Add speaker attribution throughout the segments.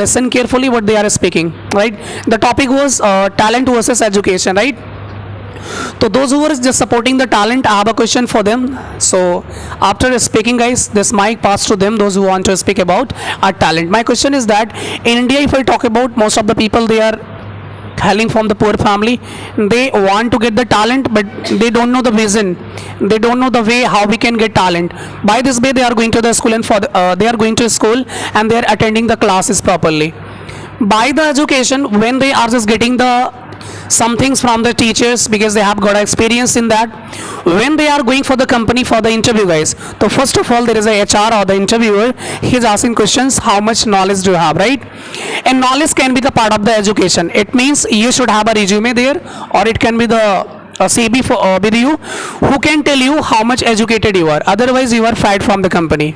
Speaker 1: listen carefully what they are speaking, right? The topic was talent versus education, right? So those who are just supporting the talent, I have a question for them. So after speaking, guys, this mic passed to them. Those who want to speak about our talent. My question is that in India, if I talk about most of the people, they are hailing from the poor family. They want to get the talent, but they don't know the vision. They don't know the way how we can get talent. By this way, they are going to the school and they are going to school and they are attending the classes properly. By the education, when they are just getting the some things from the teachers because they have got experience in that, when they are going for the company for the interview, guys, so first of all there is a HR or the interviewer. He is asking questions, how much knowledge do you have, right? And knowledge can be the part of the education. It means you should have a resume there, or it can be the CV for, with you, who can tell you how much educated you are. Otherwise you are fired from the company.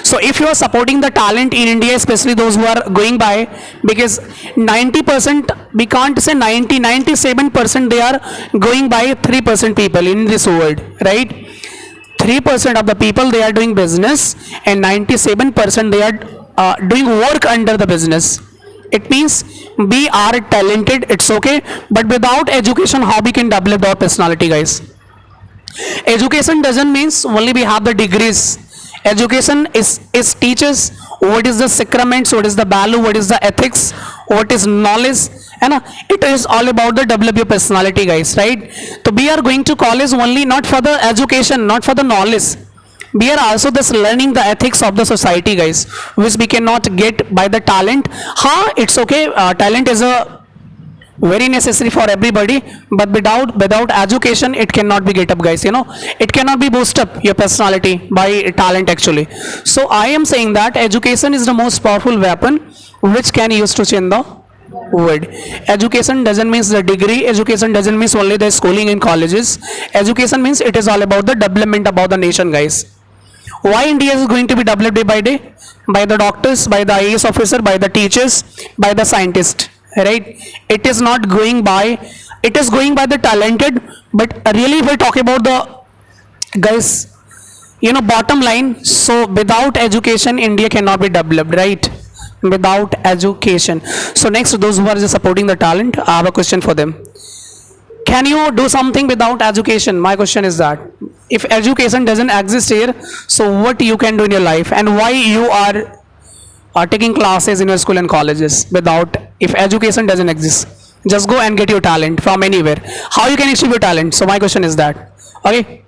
Speaker 1: So if you are supporting the talent in India, especially those who are going by, because 90%, we can't say 90, 97% they are going by 3% people in this world, right? 3% of the people they are doing business and 97% they are doing work under the business. It means we are talented, it's okay, but without education, how we can develop our personality, guys? Education doesn't means only we have the degrees. Education is teaches what is the sacraments, what is the value, what is the ethics, what is knowledge, and it is all about the develop your personality, guys, right? So we are going to college only not for the education, not for the knowledge. We are also just learning the ethics of the society, guys, which we cannot get by the talent. It's okay. Talent is a very necessary for everybody, but without education it cannot be get up, guys. It cannot be boost up your personality by talent actually. So I am saying that education is the most powerful weapon which can use to change the world. Education doesn't mean the degree. Education doesn't mean only the schooling in colleges. Education means it is all about the development about the nation, guys. Why India is going to be developed day by day? By the doctors, by the IAS officer, by the teachers, by the scientists, right? It is not going by, it is going by the talented. But really if we talk about the, guys, bottom line, so without education India cannot be developed, right? Without education. So next, those who are just supporting the talent, I have a question for them. Can you do something without education? My question is that if education doesn't exist here, so what you can do in your life, and why you are taking classes in your school and colleges without, if education doesn't exist? Just go and get your talent from anywhere. How you can achieve your talent? So my question is that. Okay,